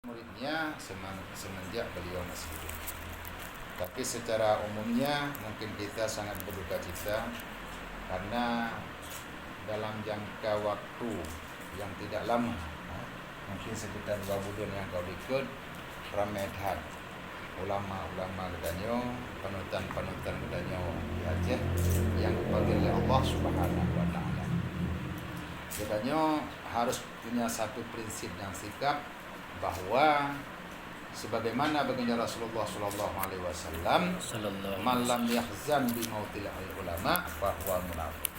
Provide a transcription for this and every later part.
muridnya semenjak beliau masih hidup. Tapi secara umumnya mungkin kita sangat berduka cita karena dalam jangka waktu yang tidak lama, mungkin sekitar 2 bulan yang kau ikut, ramai dah ulama-ulama katanya, panutan-panutan katanya di Aceh yang dipanggil oleh Allah Subhanahu wa taala. Katanya harus punya satu prinsip dan sikap bahwa sebagaimana baginda Rasulullah sallallahu alaihi wasallam, "Man lam yahzan bi mautil ulama fahuwa munafiq."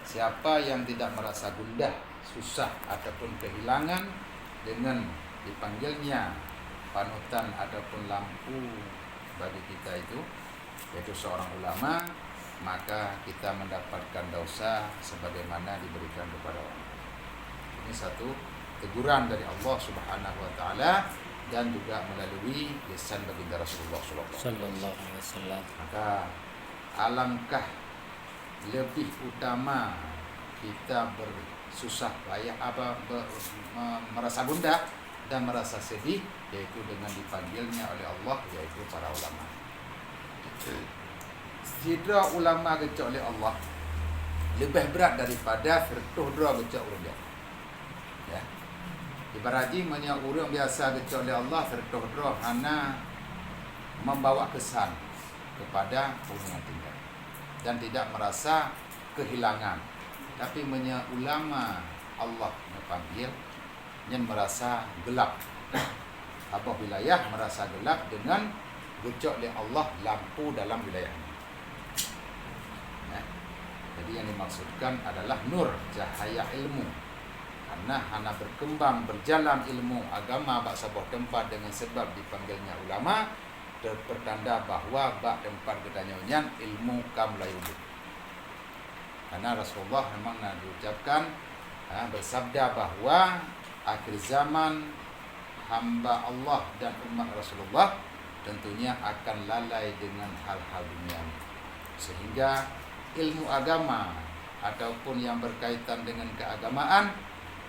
Siapa yang tidak merasa gundah, susah ataupun kehilangan dengan dipanggilnya panutan ataupun lampu bagi kita itu, yaitu seorang ulama, maka kita mendapatkan dosa sebagaimana diberikan kepada orang. Ini satu teguran dari Allah Subhanahu wa taala dan juga melalui lisan baginda Rasulullah sallallahu alaihi wasallam. Maka alangkah lebih utama kita bersusah payah merasa gundah dan merasa sedih, yaitu dengan dipanggilnya oleh Allah, yaitu para ulama. Sidra ulama gecok oleh Allah lebih berat daripada firtuh dra gecok urang dia. Ya. Ibaratnya banyak orang biasa gecok oleh Allah firtuh dra hana membawa kesan kepada orang yang tinggal dan tidak merasa kehilangan. Tapi banyak ulama Allah memanggil yang merasa gelap. Apa wilayah merasa gelap dengan gecok oleh Allah lampu dalam wilayahnya. Jadi yang dimaksudkan adalah nur, cahaya ilmu. Karena hana berkembang, berjalan ilmu agama bak sebuah tempat dengan sebab dipanggilnya ulama, pertanda bahawa bak tempat katanya ilmu kam layubuk. Karena Rasulullah memang nak diucapkan bersabda bahawa akhir zaman hamba Allah dan umat Rasulullah tentunya akan lalai dengan hal-hal dunia. Sehingga ilmu agama ataupun yang berkaitan dengan keagamaan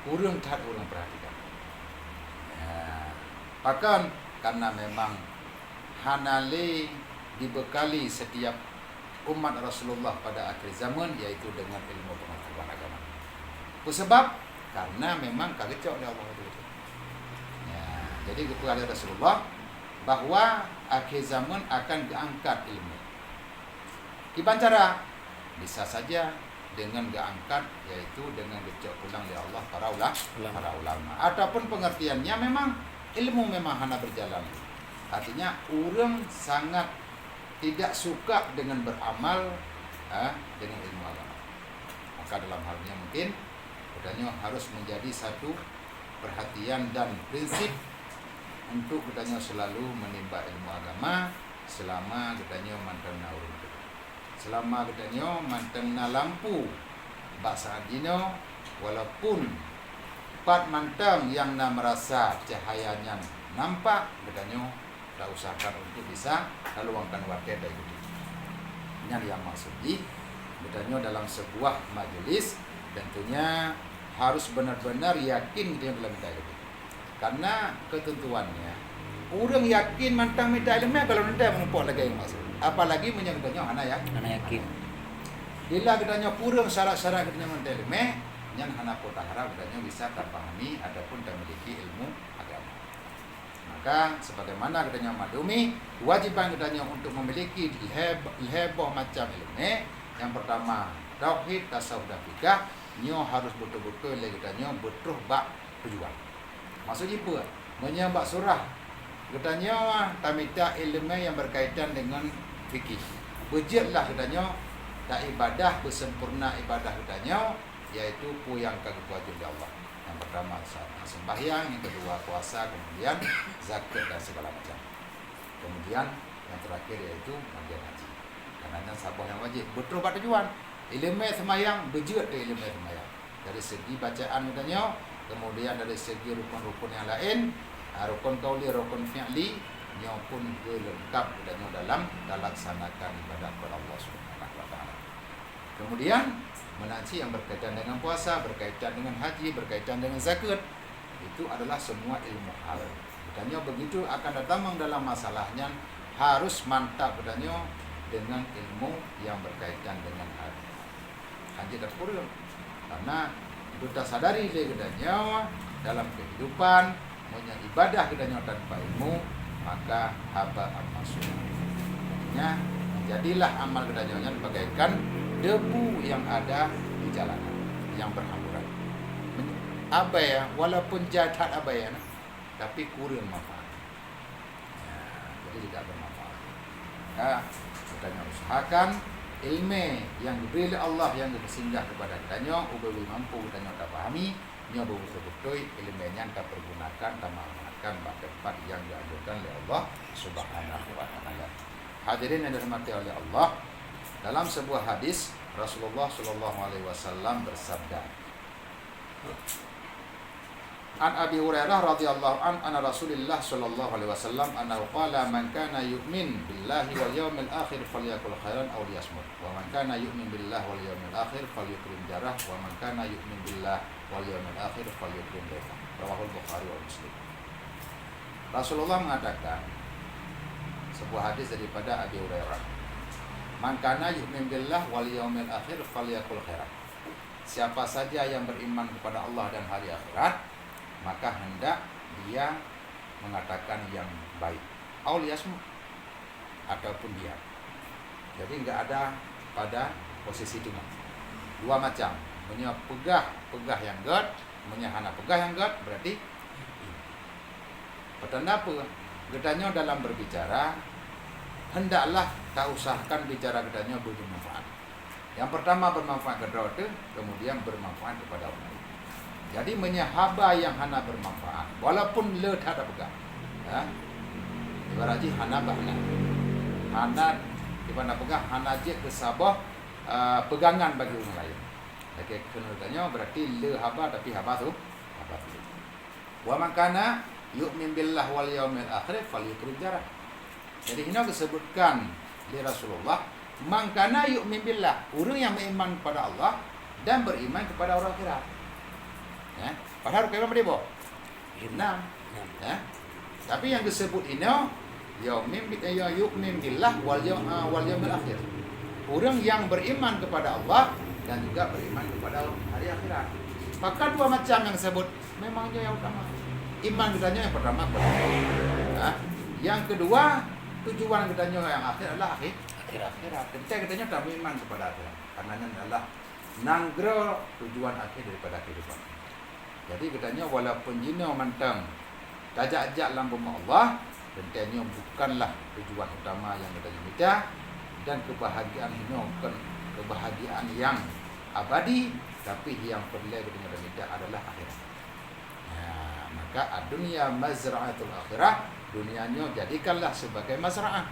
urang tak urang perhatikan. Bahkan karena memang hanale dibekali setiap umat Rasulullah pada akhir zaman, yaitu dengan ilmu pengetahuan agama. Sebab karena memang kagecok oleh Allah itu. Jadi kepada Rasulullah bahawa akhir zaman akan diangkat ilmu. Gimana cara? Bisa saja dengan diangkat, yaitu dengan dicok pulang oleh Allah para ulama. Ataupun pengertiannya memang ilmu memang hana berjalan. Artinya orang sangat tidak suka dengan beramal dengan ilmu agama. Maka dalam halnya mungkin katanya harus menjadi satu perhatian dan prinsip untuk katanya selalu menimba ilmu agama selama katanya mantan urang. Selama katanya mantan lampu bahasa dino, walaupun pat mantang yang nak merasa cahayanya nampak, katanya dah usahakan untuk bisa laluangkan waktu dari itu. Ini yang maksudnya katanya dalam sebuah majelis tentunya harus benar-benar yakin katanya dalam minta ilmu. Karena ketentuannya orang yakin mantang minta ilmu kalau nanti menumpuk lagi yang maksud. Apalagi menyangkutnya hana yakin. Bila katanya kurang syarat-syarat katanya minta ilmu, yang hana pun harap katanya bisa terpahami ataupun memiliki ilmu agama. Maka sebagaimana katanya madumi, kewajiban katanya untuk memiliki leheboh macam ilmu. Yang pertama, tauhid, tasawuf dan fikih, nyo harus betul-betul katanya betul bak tujuan. Maksudnya apa? Menyembah surah. Katanya tamita ilmu yang berkaitan dengan fikih. Berjitlah katanya tak ibadah bersempurna ibadah katanya, yaitu pu yang kagak wajib Allah. Yang pertama sembahyang, yang kedua puasa, kemudian zakat dan segala macam. Kemudian yang terakhir yaitu bagian haji. Karena sabah yang wajib betul pada tujuan. Ilmu sembahyang berjit ke ilmu sembahyang. Dari segi bacaan katanya, kemudian dari segi rukun-rukun yang lain, rukun qauli, rukun fi'li, nya pun lengkap dalam melaksanakan ibadah kepada Allah Subhanahu wa taala. Kemudian menaci yang berkaitan dengan puasa, berkaitan dengan haji, berkaitan dengan zakat. itu adalah semua ilmu hal. Katanya begitu akan datang dalam masalahnya harus mantap katanya dengan ilmu yang berkaitan dengan hal. Haji tak kurang. Karena kita sadari dia katanya dalam kehidupan punya ibadah katanya tanpa ilmu maka haba amasuk. Artinya jadilah amal katanya bagaikan debu yang ada di jalanan yang berhamburan. Apa ya, walaupun jahat apa ya, tapi kurang manfaat. Ya, jadi tidak bermanfaat. Ya, katanya usahakan ilmu yang diberi oleh Allah yang bersinggah kepada katanya, ubawi mampu katanya tak pahami, nya betul-betul ilmunya kita pergunakan, kita manfaatkan tempat yang dianjurkan oleh Allah Subhanahu wa taala. Hadirin yang dirahmati oleh Allah, dalam sebuah hadis Rasulullah sallallahu alaihi wasallam bersabda, An Abi Hurairah radhiyallahu anna Rasulullah sallallahu alaihi wasallam annahu qala man kana yu'min billahi wal yawmil akhir falyakul khairan aw liyasmut wa man kana yu'min billahi wal yawmil akhir falyukrim jarah wa man kana yu'min billahi wal yawmil akhir falyukrim dhaifa. Rawahul Bukhari wa Muslim. Rasulullah mengatakan sebuah hadis daripada Abi Hurairah, man kana yu'min billahi wal yawmil akhir falyakul khairan. Siapa saja yang beriman kepada Allah dan hari akhirat, maka hendak dia mengatakan yang baik. Auliasmu ataupun dia. Jadi enggak ada pada posisi cuma. Dua macam. Punya pegah yang god, punya hana pegah yang god, berarti petanda apa? Gedanya dalam berbicara hendaklah tak usahakan bicara gedanya bermanfaat. Yang pertama bermanfaat kepada orang, kemudian bermanfaat kepada orang lain. Jadi menyahaba yang hana bermanfaat walaupun le tak ada pegang. Ya. Ibaratnya hana bahna. Hana di mana pegang hana je kesabah pegangan bagi orang lain. Jadi kenurannya berarti le haba tapi haba tu haba tu. Wa man kana yu'min billah wal yawmil akhir falyukrim jarah. Jadi ini disebutkan di Rasulullah, man kana yu'min billah, orang yang beriman kepada Allah dan beriman kepada orang akhirat. Ya, padahal kailan beribu? 6. Ya. Tapi yang disebut ini yu'min billah wal yawmil akhir. Orang yang beriman kepada Allah dan juga beriman kepada hari akhirat. Maka dua macam yang disebut memangnya yang utama. Iman kitanya yang pertama kepada Allah. Ya. Yang kedua, tujuan kitanya yang akhir adalah akhirat. Ketika kitanya tak beriman kepada akhirat. Karenanya adalah nanggro tujuan akhir daripada kehidupan. Jadi katanya walaupun jina mantang tajak-ajak lambung Allah, katanya bukanlah tujuan utama yang kita minta, dan kebahagiaan ini bukan kebahagiaan yang abadi, tapi yang perlu kita minta adalah akhirat. Nah, maka dunia mazra'atul akhirah, dunianya jadikanlah sebagai mazra'ah.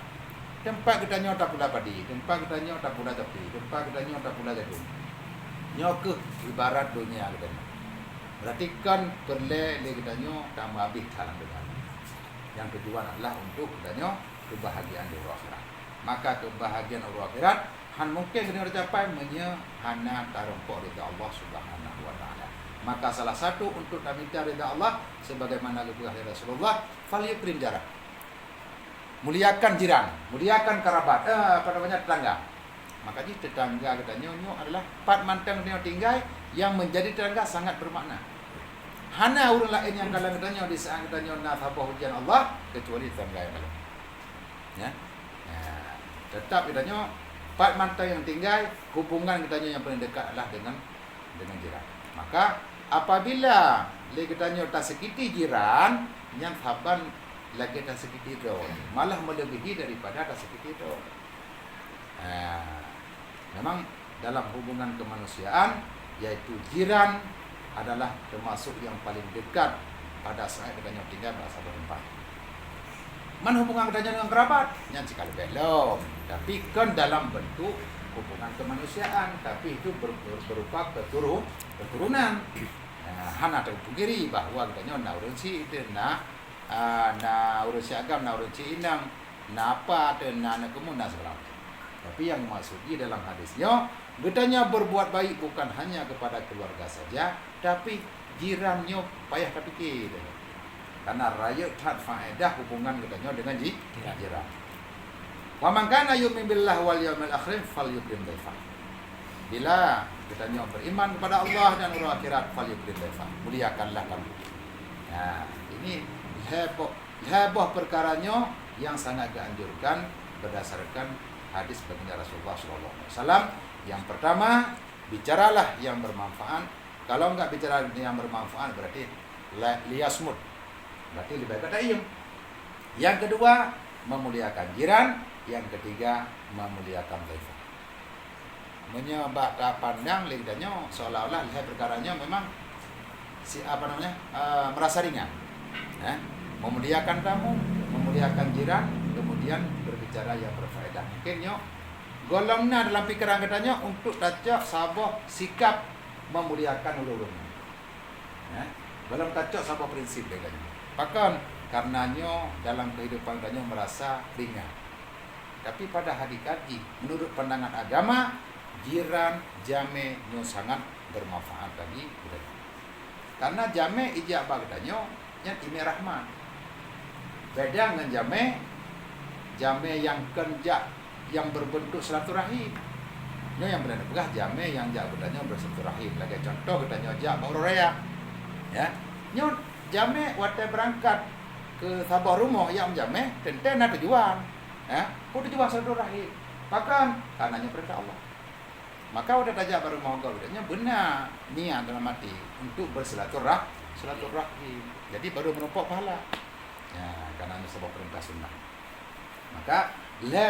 Tempat katanya tak pula padi, tempat katanya tak pula tepi, tempat katanya tak pula jagung. Nyoke ibarat dunia katanya. Berarti kan perlu katanya tak habis dalam dunia. Yang kedua adalah untuk katanya kebahagiaan di akhirat. Maka kebahagiaan di akhirat han mungkin kena tercapai hana tarompok ridha Allah Subhanahu wa taala. Maka salah satu untuk minta ridha Allah sebagaimana kepada Rasulullah, falyukrim jarah. Muliakan jiran, muliakan kerabat, tetangga. Maka tetangga katanya adalah pat mantang dia tinggal yang menjadi tetangga sangat bermakna. Hana orang lain yang kalau katanya di saat katanya nafabah hujan Allah kecuali tetangga yang lain. Ya. Nah, tetap katanya pat mantang yang tinggal hubungan katanya yang paling dekat adalah dengan jiran. Maka apabila katanya tak sekiti jiran yang haban lagi tak sekiti itu, malah melebihi daripada tak sekiti itu. Memang dalam hubungan kemanusiaan, yaitu jiran adalah termasuk yang paling dekat pada saat katanya tinggal berasa berempat. Mana hubungan katanya dengan kerabat? Yang sekali belum. Tapi kan dalam bentuk hubungan kemanusiaan, tapi itu berupa keturunan. Hana tahu pungkiri bahawa katanya na urang si itu na urang si agam, na urang si inang, na apa atau na kemun na segala. Tapi yang maksudnya dalam hadisnya, katanya berbuat baik bukan hanya kepada keluarga saja, tapi jirannya payah terfikir. Karena raya tak faedah hubungan katanya dengan jiran. Wa man kana yu'minu billahi wal yawmil akhir falyukrim dhaifah. Bila katanya beriman kepada Allah dan hari akhirat, falyukrim dhaifah. Muliakanlah kamu. Nah, ini heboh perkaranya yang sangat dianjurkan berdasarkan hadis baginda Rasulullah SAW. Yang pertama, bicaralah yang bermanfaat. Kalau enggak bicara yang bermanfaat berarti liyasmut, berarti lebih baik diem. Yang kedua, memuliakan jiran. Yang ketiga, memuliakan dhaifah. Menyebab pandang lidahnya seolah-olah lihat perkaranya memang merasa ringan. Memuliakan tamu, memuliakan jiran, kemudian berbicara yang berfaedah. Mungkin golongnya dalam pikiran katanya untuk tajak sabah sikap memuliakan ulun-ulun. Belum tajak sabah prinsip katanya. Bahkan karenanya dalam kehidupan katanya merasa ringan. Tapi pada hakikatnya menurut pandangan agama, jiran jame sangat bermanfaat bagi kita. Karena jame ijabah katanya yang ini rahmat. Beda dengan jame yang kerja yang berbentuk silaturahim. Yang benar begah jame yang jak katanya bersilaturahim. Lagi contoh katanya jak baru raya. Ya. Jame waktu berangkat ke Sabah rumah yang jame tenten ada tujuan. Tujuan silaturahim. Bahkan karenanya perintah Allah. Maka udah tajak baru mau katanya benar niat dalam hati untuk bersilaturahim. Jadi baru menumpuk pahala. Ya, karena ini sebuah perintah sunnah. Maka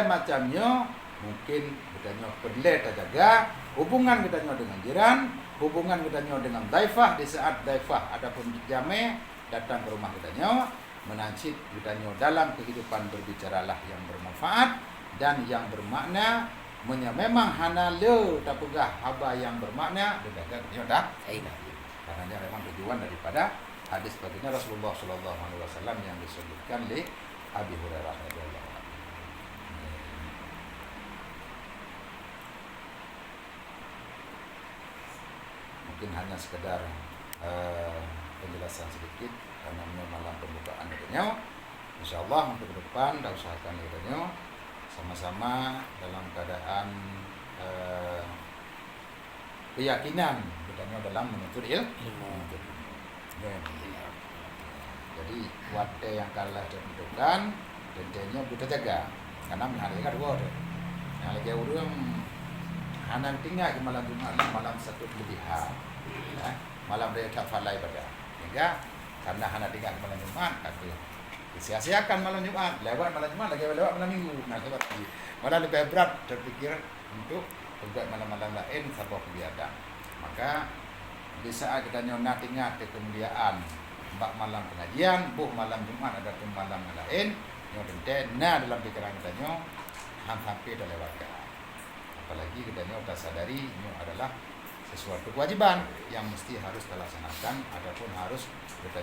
macamnya mungkin katanya perlu terjaga hubungan katanya dengan jiran, hubungan katanya dengan dhaifah di saat dhaifah adapun jame datang ke rumah katanya menancip katanya dalam kehidupan berbicaralah yang bermanfaat dan yang bermakna. Memang hanale tak pegah haba yang bermakna didaga katanya dah karena memang tujuan daripada hadis baginda Rasulullah SAW yang disebutkan oleh Abi Hurairah radhiyallahu anhu. Mungkin hanya sekedar penjelasan sedikit karena malam pembukaan katanya. Insyaallah untuk ke depan kita usahakan katanya sama-sama dalam keadaan keyakinan katanya dalam menuntut ilmu. Jadi waktu yang kalah ditentukan tentunya kita jaga karena menghargai dua tu. Yang lagi urang hanan tinggal ke malam Jumat malam satu kelebihan. Malam raya tak falai pada. Sehingga karena hanan tinggal ke malam Jumat kata sia-siakan malam Jumat, lewat malam Jumat lagi lewat malam Minggu. Nah, sebab malah lebih berat terfikir untuk juga malam-malam lain sabab kegiatan. Maka di saat kita nak ingat kemuliaan mbak malam pengajian, malam Jumat ada pun malam lain, yang penting dalam pikiran kita hampir dah lewatkan. Apalagi kita tak sadari ini adalah sesuatu kewajiban yang mesti harus dilaksanakan ataupun harus kita